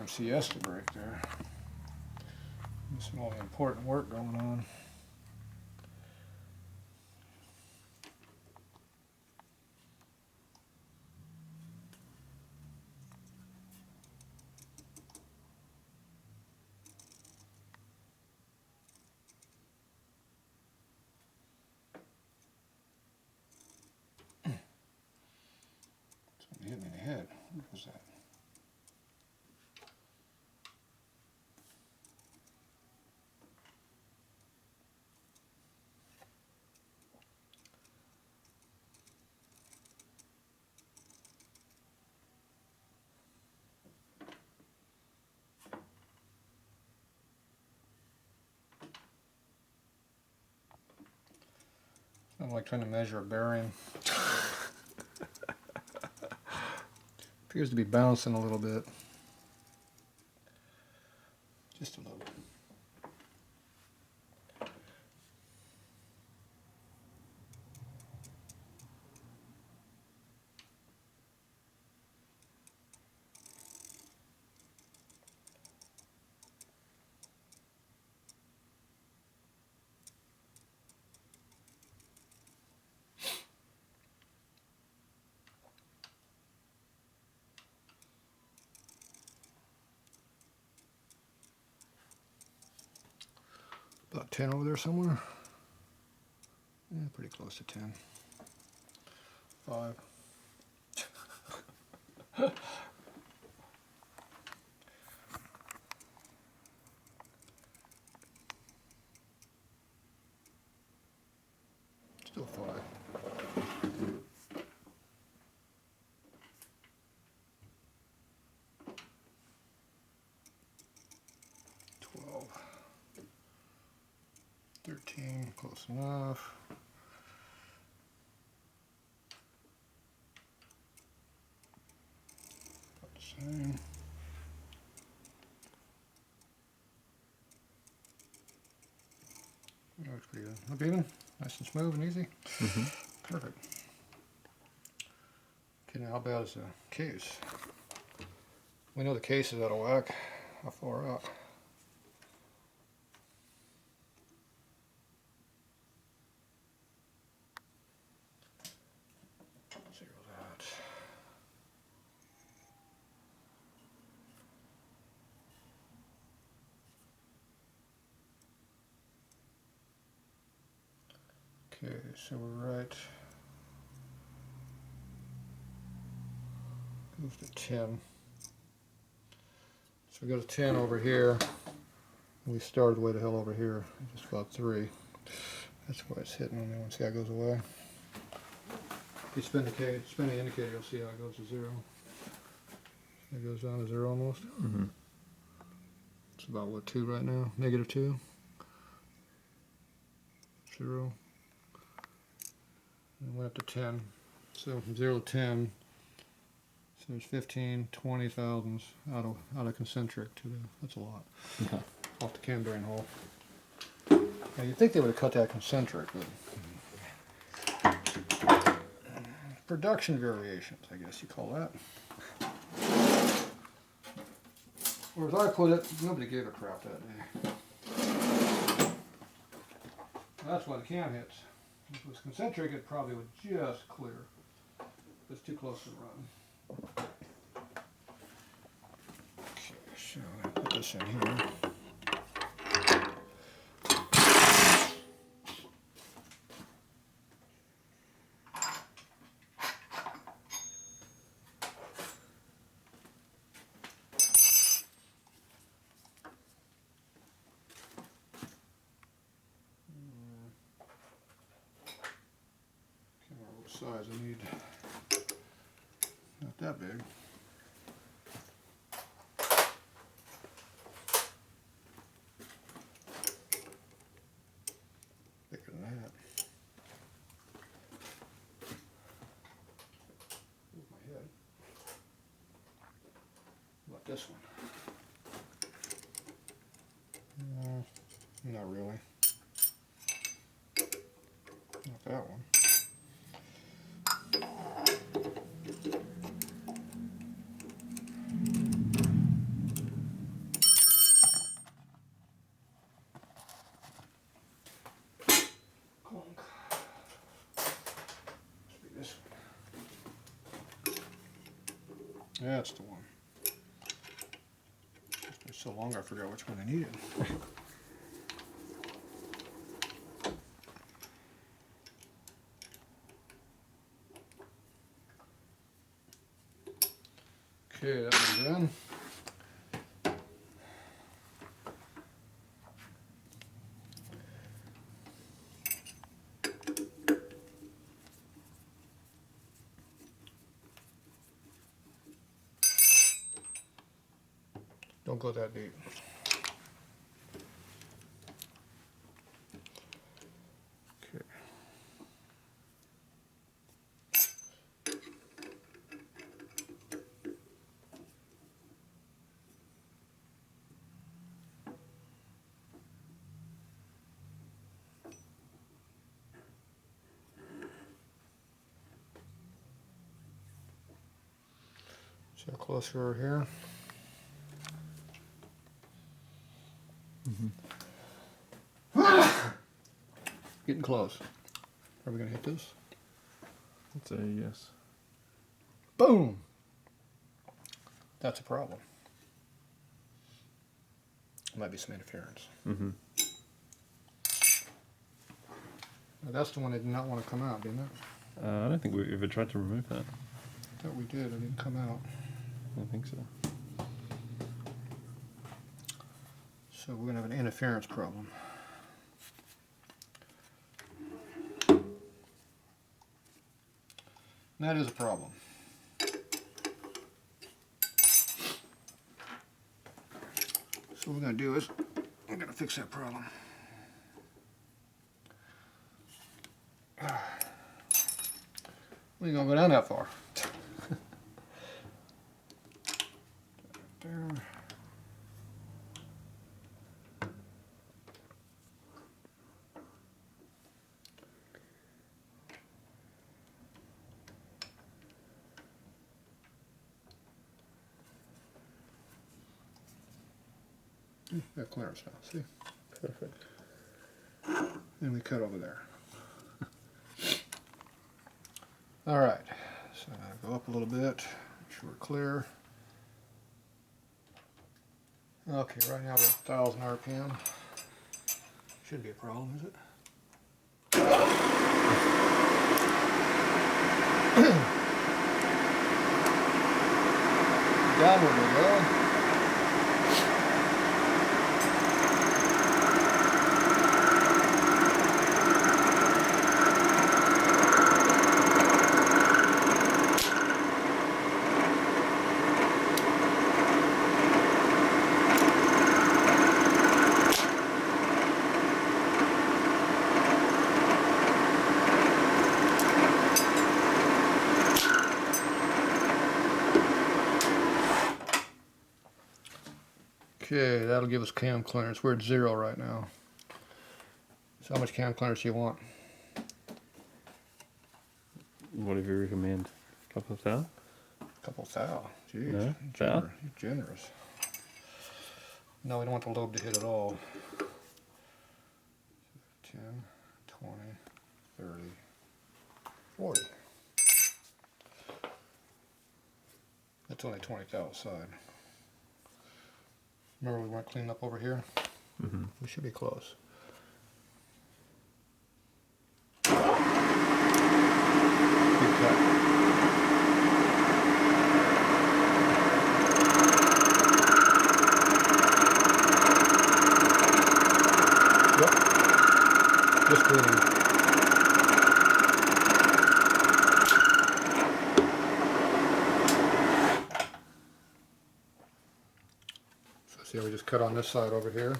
MCS to break there. There's some really important work going on. Something hit me in the head. What was that? I'm like trying to measure a bearing. Appears to be bouncing a little bit. Just a little. About 10 over there somewhere. Yeah, pretty close to 10. 5. Still 5. $12. 13, close enough. About the same. That looks pretty good. Look even, nice and smooth and easy. Perfect. Okay, now how bad is the case? We know the case is out of whack. How far out? Zero that. Okay, so we're right. Goes to 10. So we go to 10 over here. We started way the hell over here. Just about 3. That's why it's hitting on me once that goes away. If you spin the indicator, you'll see how it goes to 0. It goes down to 0 almost. It's about what, 2 right now? -2. 0. And went up to 10. So from 0 to 10, so there's 15, 20 thousandths out of concentric to the, that's a lot. Off the cam bearing hole. Now you'd think they would have cut that concentric, but production variations, I guess you call that. Or as I put it, nobody gave a crap that day. That's why the cam hits. If it was concentric, it probably would just clear. It's too close to run. Okay, so I'll put this in here. Size I need, not that big. Bigger than that. Move my head. How about this one? Not really. Not that one. That's the one. It's so long I forgot which one I needed. Okay, that one's in. Don't go that deep. Okay. See how close we are here? Getting close. Are we gonna hit this? I'd say yes. Boom! That's a problem. Might be some interference. Mm-hmm. Now, that's the one that did not want to come out, didn't it? I don't think we ever tried to remove that. I thought we did. It didn't come out. I don't think so. So we're gonna have an interference problem. And that is a problem. So what we're going to do is, we're going to fix that problem. We ain't going to go down that far. There. Got clearance now, see? Perfect. And we cut over there. Alright, so go up a little bit, make sure we're clear. Okay, right now we're at 1000 RPM. Shouldn't be a problem, is it? Downward we go. Okay, that'll give us cam clearance. We're at 0 right now. So how much cam clearance do you want? What do you recommend? A couple of thou? A couple thou. Jeez, No? you're generous. No, we don't want the lobe to hit at all. 10, 20, 30, 40. That's only 20 thou side. Remember we weren't cleaning up over here? Mm-hmm. We should be close. Good cut. Yep. Just cleaning. See how we just cut on this side over here?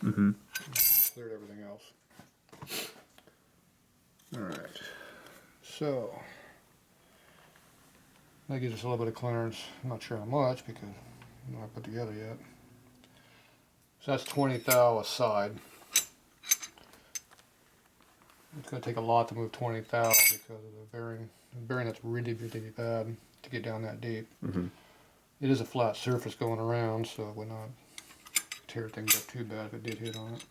Mm-hmm. Cleared everything else. Alright. So, that gives us a little bit of clearance. I'm not sure how much because I'm not put together yet. So that's 20 thou a side. It's going to take a lot to move 20 thou because of the bearing. The bearing that's really, really bad to get down that deep. Mm-hmm. It is a flat surface going around, so it would not tear things up too bad if it did hit on it.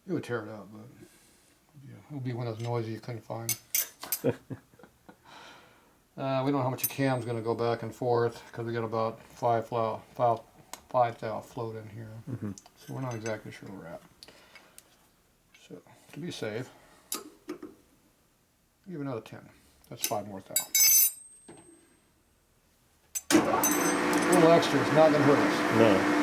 It would tear it up, but yeah, it would be one of those noises you couldn't find. We don't know how much a cam's going to go back and forth because we got about 5 thou float in here. Mm-hmm. So we're not exactly sure where we're at. So to be safe, give another 10. That's 5 more thou. A little extra is not going to hurt us. No.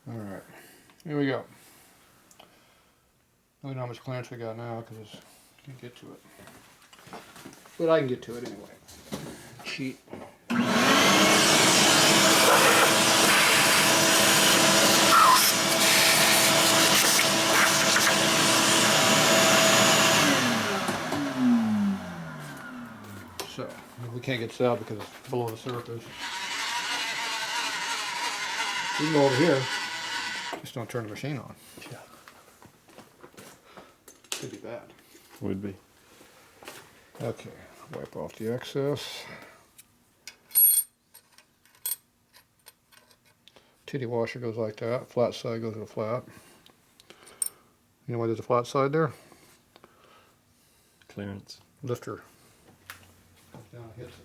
Alright, here we go. I don't know how much clearance we got now because I can't get to it. But I can get to it anyway. Cheat. So, we can't get this out because it's below the surface. We can go over here. Just don't turn the machine on. Yeah. Could be bad. Would be. Okay, wipe off the excess. Titty washer goes like that. Flat side goes to the flat. You know why there's a flat side there? Clearance. Lifter. Comes down and hits it.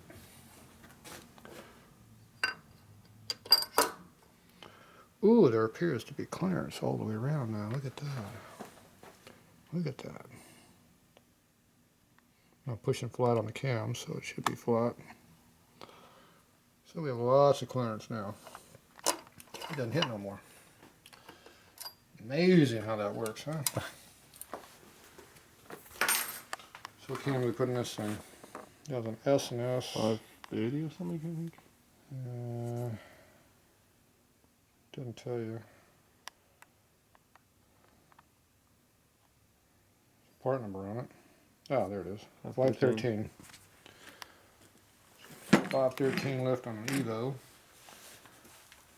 Ooh, there appears to be clearance all the way around now. Look at that. Look at that. I'm pushing flat on the cam, so it should be flat. So we have lots of clearance now. It doesn't hit no more. Amazing how that works, huh? So what cam are we putting this in? There's an S and S. 530 or something, I think. Didn't tell you. Part number on it. Oh, there it is. 513. 513 lift on an Evo.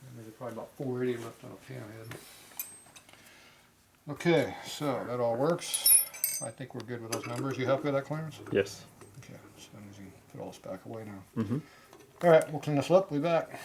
And there's probably about 480 lift on a panhead. Okay, so that all works. I think we're good with those numbers. You happy with that clearance? Yes. Okay, so that means you can put all this back away now. Mm-hmm. All right, we'll clean this up. We'll be back.